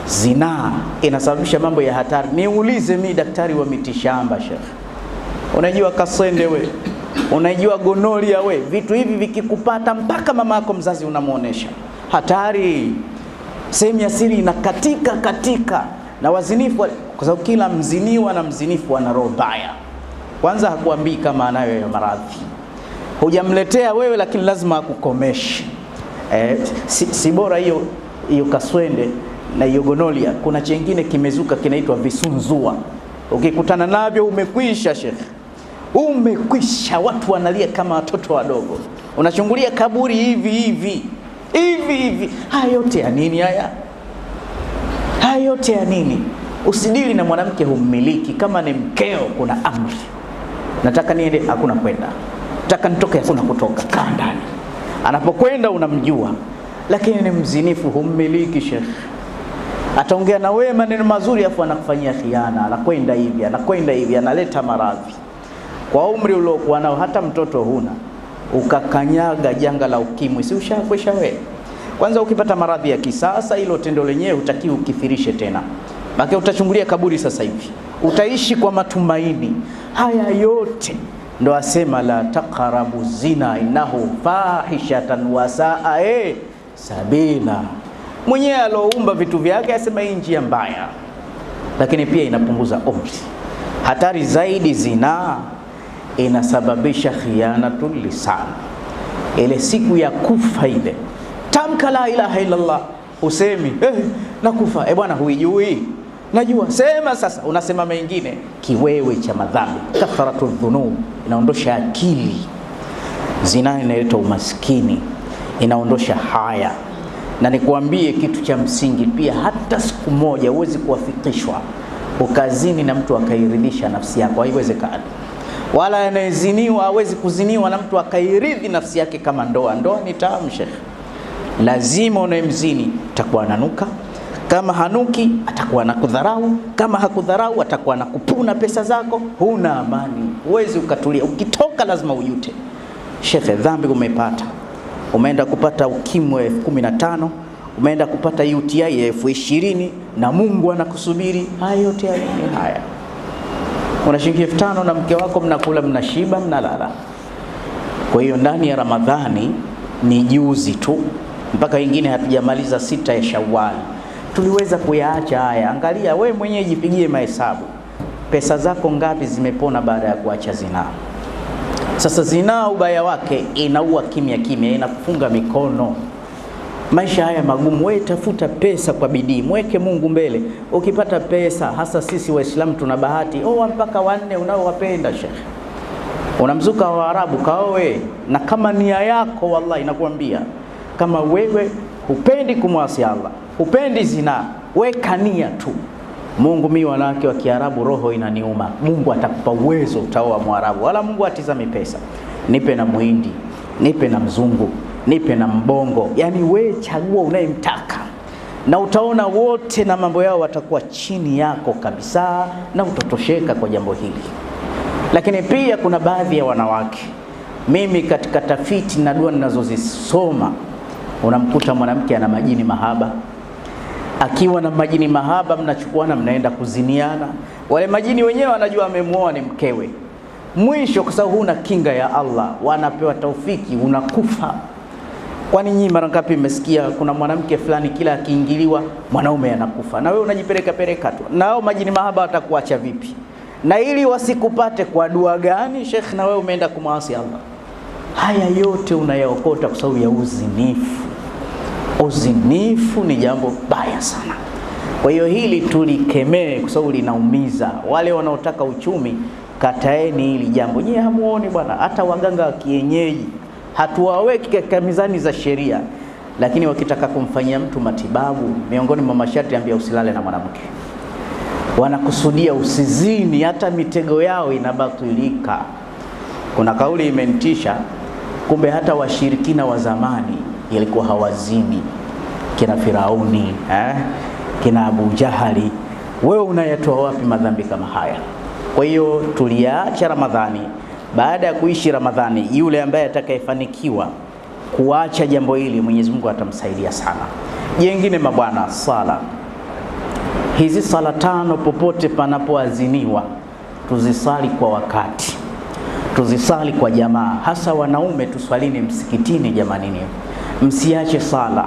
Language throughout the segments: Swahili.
Zinaa inasababisha mambo ya hatari. Niulize mimi daktari wa mitishamba Sheikh, unajua kaswende we, unajua gonoria we, vitu hivi vikikupata mpaka mama yako mzazi unamuonesha, hatari. Sehemu ya siri inakatika na wazinifu, kwa sababu kila mziniwa na mzinifu ana roho mbaya. Kwanza hakuambii kama anayo ya maradhi, hujamletea wewe, lakini lazima akukomeshe. Si bora hiyo kaswende na hiyo gonoria, kuna chengine kimezuka kinaitwa visunzua. Ukikutana navyo umekwisha Sheikh, umekwisha. Watu wanalia kama watoto wadogo, unachungulia kaburi hivi. Haya yote ya nini haya? Haya yote ya nini? Usidili na mwanamke hummiliki. Kama ni mkeo, kuna amri, nataka niende, hakuna kwenda, nataka nitoke, hakuna kutoka, kaa ndani. Anapokwenda unamjua, lakini ni mzinifu hummiliki Sheikh. Ataongea na wewe maneno mazuri, afu anakufanyia khiana, anakwenda hivi, analeta maradhi. Kwa umri uliokuwa nao, hata mtoto huna, ukakanyaga janga la ukimwi, si ushakwisha wewe? Kwanza ukipata maradhi ya kisasa, hilo tendo lenyewe hutaki ukithirishe tena, baki utachungulia kaburi sasa hivi, utaishi kwa matumaini. Haya yote ndo asema la taqrabu zina innahu fahishatan wa saa sabila. Mwenyewe aloumba vitu vyake asema hii njia mbaya, lakini pia inapunguza umri. Hatari zaidi, zinaa inasababisha khiyanatul lisan. Ile siku ya kufa ile, tamka la ilaha illa Allah, usemi nakufa. Bwana huijui? Najua. Sema sasa, unasema mengine, kiwewe cha madhambi. Kafaratu dhunub, inaondosha akili. Zinaa inaleta umaskini, inaondosha haya. Na nikuambie kitu cha msingi pia, hata siku moja huwezi kuwafikishwa ukazini na mtu akairidhisha nafsi yako, haiwezekani. Wala anayeziniwa hawezi kuziniwa na mtu akairidhi nafsi yake kama ndoa. Ndoa ni tamu Sheikh, lazima unayemzini atakuwa ananuka, kama hanuki atakuwa nakudharau, kama hakudharau atakuwa nakupuna pesa zako, huna amani, huwezi ukatulia. Ukitoka lazima ujute Sheikh, dhambi umepata. Umeenda kupata ukimwi 15, umeenda kupata UTI 20, na Mungu anakusubiri. Haya yote ya nini haya? Una shilingi 5 na mke wako, mnakula, mnashiba, mnalala. Kwa hiyo ndani ya Ramadhani ni juzi tu, mpaka wengine hatujamaliza 6 ya Shawwal, tuliweza kuyaacha haya. Angalia wewe mwenyewe, jipigie mahesabu, pesa zako ngapi zimepona baada ya kuacha zinaa. Sasa zinaa ubaya wake, inaua kimya, inakufunga mikono. Maisha haya magumu, wewe tafuta pesa kwa bidii, mweke Mungu mbele. Ukipata pesa, hasa sisi Waislamu tuna bahati, mpaka 4 unaowapenda Sheikh, unamzuka wa Arabu kaoe. Na kama nia yako, wallahi nakwambia, kama wewe hupendi kumwasi Allah, hupendi zinaa, weka nia tu. Mungu, mimi wanawake wa Kiarabu roho inaniuma, Mungu atakupa uwezo, utaoa Mwarabu. Wala Mungu atizami pesa, nipe na Muhindi, nipe na mzungu, nipe na mbongo. Yani we chagua unayemtaka, na utaona wote na mambo yao watakuwa chini yako kabisa, na utotosheka kwa jambo hili. Lakini pia kuna baadhi ya wanawake, mimi katika tafiti na dua ninazozisoma, unamkuta mwanamke ana majini mahaba. Akiwa na majini mahaba, mnachukuana mnaenda kuziniana. Wale majini wenyewe wanajua amemuoa ni mkewe. Mwisho, kwa sababu huna kinga ya Allah, wanapewa taufiki, unakufa. Kwani nyinyi mara ngapi mmesikia kuna mwanamke fulani kila akiingiliwa mwanaume anakufa, na wewe unajipeleka tu? Nao majini mahaba watakuacha vipi? Na ili wasikupate kwa dua gani Sheikh, na wewe umeenda kumwasi Allah? Haya yote unayaokota kwa sababu ya uzinifu. Uzinifu ni jambo baya sana. Kwa hiyo hili tulikemee kwa sababu linaumiza. Wale wanaotaka uchumi, kataeni hili jambo. Nyie hamuoni bwana, hata waganga wa kienyeji hatuwaweki katika mizani za sheria, lakini wakitaka kumfanyia mtu matibabu, miongoni mwa masharti ambia usilale na mwanamke. Wanakusudia usizini, hata mitego yao inabatilika. Kuna kauli imenitisha, kumbe hata washirikina wa zamani ilikuwa hawazini, kina Firauni, kina Abu Jahali. Wewe unayatoa wapi madhambi kama haya? Kwa hiyo tuliacha Ramadhani. Baada ya kuishi Ramadhani, yule ambaye atakayefanikiwa kuacha jambo hili, Mwenyezi Mungu atamsaidia sana. Jengine mabwana, sala. hizi sala tano popote panapoaziniwa tuzisali kwa wakati, tuzisali kwa jamaa, hasa wanaume tuswalini msikitini jamanini, msiache sala.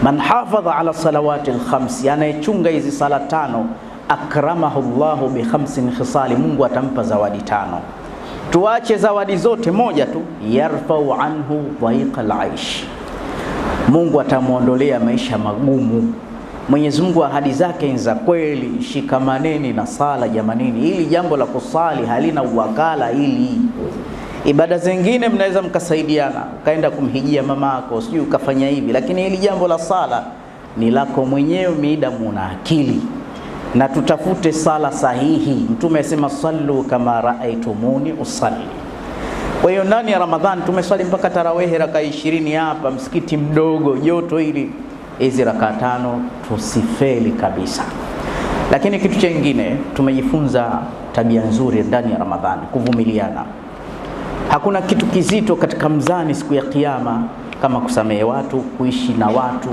Man hafadha ala salawati al-khams, anayechunga hizi sala tano, akramahu Allahu bi 5 khisali, Mungu atampa zawadi 5. Tuache zawadi zote, moja tu, yarfau anhu dhaiqa al-aish, Mungu atamuondolea maisha magumu. Mwenyezi Mungu ahadi zake ni za kweli. Shikamaneni na sala jamanini, hili jambo la kusali halina uwakala. Hili ibada zingine mnaweza mkasaidiana, ukaenda kumhijia mamako, sijui ukafanya hivi, lakini hili jambo la sala ni lako mwenyewe midamu na akili. Na tutafute sala sahihi. Mtume asema sallu kama raaitumuni usalli. Kwa hiyo ndani ya Ramadhani tumeswali mpaka tarawehe raka 20 hapa msikiti mdogo joto hili. Hizi raka 5 tusifeli kabisa. Lakini kitu kingine tumejifunza tabia nzuri ndani ya Ramadhani, kuvumiliana. Hakuna kitu kizito katika mzani siku ya Kiyama kama kusamehe watu, kuishi na watu.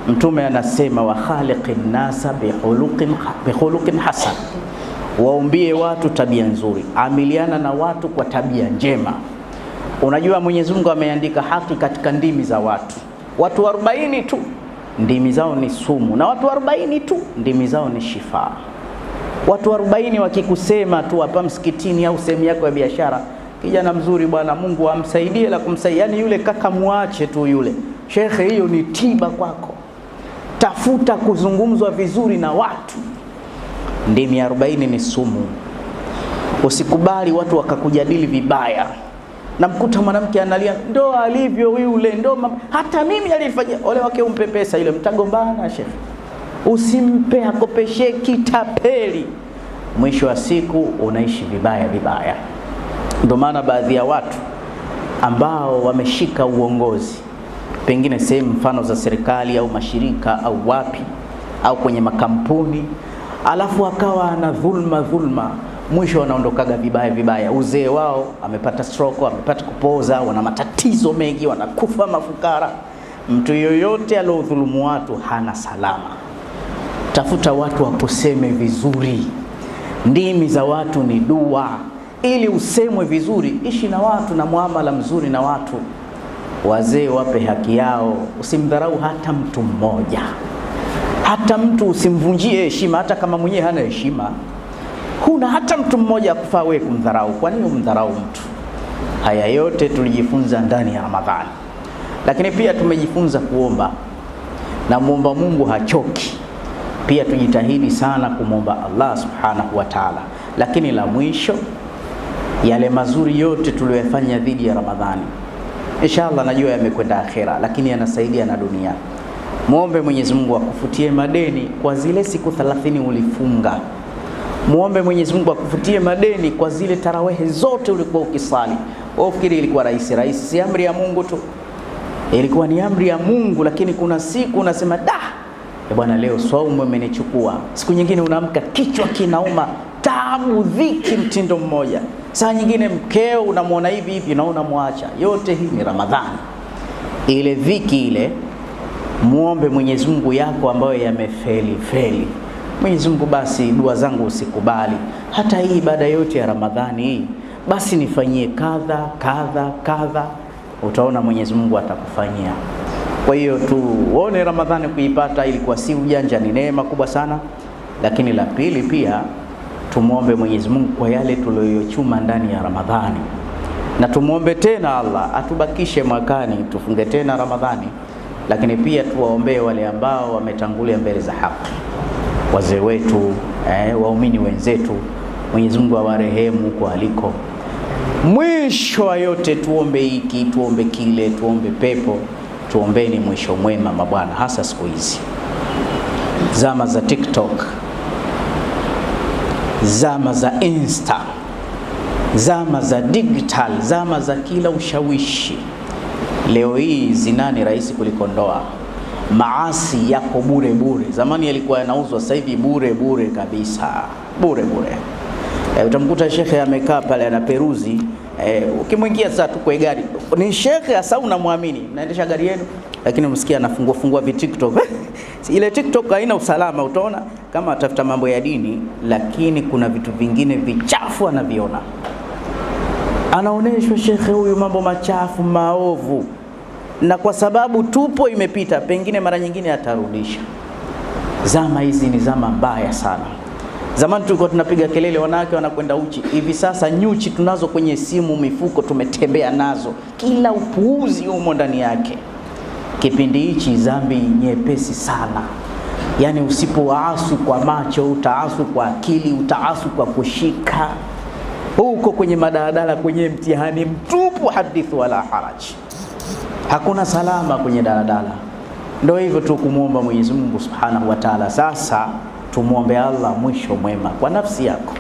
Mtume anasema wa khaliqin nasa bihuluqin hasan, waumbie watu tabia nzuri, amiliana na watu kwa tabia njema. Unajua Mwenyezi Mungu ameandika haki katika ndimi za watu. Watu 40 tu ndimi zao ni sumu, na watu 40 tu ndimi zao ni shifa. Watu 40 wakikusema tu hapa msikitini au sehemu yako ya biashara, kijana mzuri bwana, Mungu amsaidie la kumsaidia, yani yule kaka muache tu yule shekhe, hiyo ni tiba kwako. Tafuta kuzungumzwa vizuri na watu. Ndimi 40 ni sumu. Usikubali watu wakakujadili vibaya. Na mkuta mwanamke analia, ndo alivyo yule, ndo hata mimi alifanya. Ole wake umpe pesa ile, mtagombana shekhe. Usimpe akopeshe kitapeli. Mwisho wa siku unaishi vibaya vibaya. Ndio maana baadhi ya watu ambao wameshika uongozi, pengine sehemu mfano za serikali au mashirika au wapi au kwenye makampuni, alafu akawa na dhulma, mwisho wanaondokaga vibaya vibaya. Uzee wao amepata stroke, amepata kupoza, wana matatizo mengi, wanakufa mafukara. Mtu yoyote aliodhulumu watu hana salama. Tafuta watu wakuseme vizuri. Ndimi za watu ni dua. Ili usemwe vizuri, ishi na watu na muamala mzuri na watu. Wazee wape haki yao, usimdharau hata mtu mmoja. Hata mtu usimvunjie heshima, hata kama mwenyewe hana heshima. Huna hata mtu mmoja akufaa wewe kumdharau. Kwa nini umdharau mtu? Haya yote tulijifunza ndani ya Ramadhani. Lakini pia tumejifunza kuomba. Na muomba Mungu hachoki. Pia tujitahidi sana kumwomba Allah subhanahu wa ta'ala. Lakini la mwisho, yale mazuri yote tuliyofanya dhidi ya Ramadhani, inshallah najua yamekwenda akhera, lakini yanasaidia na dunia. Muombe Mwenyezi Mungu akufutie madeni kwa zile siku 30 ulifunga. Muombe Mwenyezi Mungu akufutie madeni kwa zile tarawehe zote ulikuwa ukisali. Ufikiri ilikuwa rahisi? Si amri ya Mungu tu. Ilikuwa ni amri ya Mungu, lakini kuna siku unasema bwana, leo saumu imenichukua. Siku nyingine unaamka kichwa kinauma, taabu, dhiki, mtindo mmoja. Saa nyingine mkeo unamuona hivi na unamwacha. Yote hii ni Ramadhani. Ile dhiki ile, muombe Mwenyezi Mungu yako ambayo yamefeli. Mwenyezi Mungu, basi dua zangu usikubali. Hata hii ibada yote ya Ramadhani hii, basi nifanyie kadha. Utaona Mwenyezi Mungu atakufanyia. Kwa hiyo tuone Ramadhani kuipata ilikuwa si ujanja, ni neema kubwa sana. Lakini la pili pia, tumuombe Mwenyezi Mungu kwa yale tuliyochuma ndani ya Ramadhani. Na tumuombe tena Allah atubakishe mwakani tufunge tena Ramadhani. Lakini pia tuwaombee wale ambao wametangulia mbele za haki, wazee wetu, waumini wenzetu. Mwenyezi Mungu awarehemu kwa aliko. Mwisho wa yote tuombe hiki, tuombe kile, tuombe pepo. Tuombeni mwisho mwema mabwana, hasa siku hizi zama za TikTok, zama za Insta, zama za digital, zama za kila ushawishi. Leo hii zinani rahisi kuliko ndoa. Maasi yako bure. Zamani yalikuwa yanauzwa, sasa hivi bure kabisa. Bure. Utamkuta shekhe amekaa pale anaperuzi. Ukimwingia sasa tu kwa gari, ni shekhe hasa unamwamini, mnaendesha gari yenu, lakini umsikia anafungua TikTok. Ile TikTok haina usalama, utaona kama atafuta mambo ya dini, lakini kuna vitu vingine vichafu anaviona. Anaoneshwa shekhe huyu mambo machafu maovu, na kwa sababu tupo imepita, pengine mara nyingine atarudisha. Zama hizi ni zama mbaya sana. Zamani tulikuwa tunapiga kelele wanawake wanakwenda uchi, hivi sasa nyuchi tunazo kwenye simu, mifuko tumetembea nazo, kila upuuzi humo ndani yake. Kipindi hichi dhambi nyepesi sana, yani usipoasu kwa macho utaasu kwa akili, utaasu kwa kushika. Huko kwenye madaladala, kwenye mtihani mtupu, hadithu wala haraj, hakuna salama kwenye daladala. Ndio hivyo tu, kumuomba Mwenyezi Mungu Subhanahu wa Ta'ala. Sasa tumuombe Allah mwisho mwema kwa nafsi yako.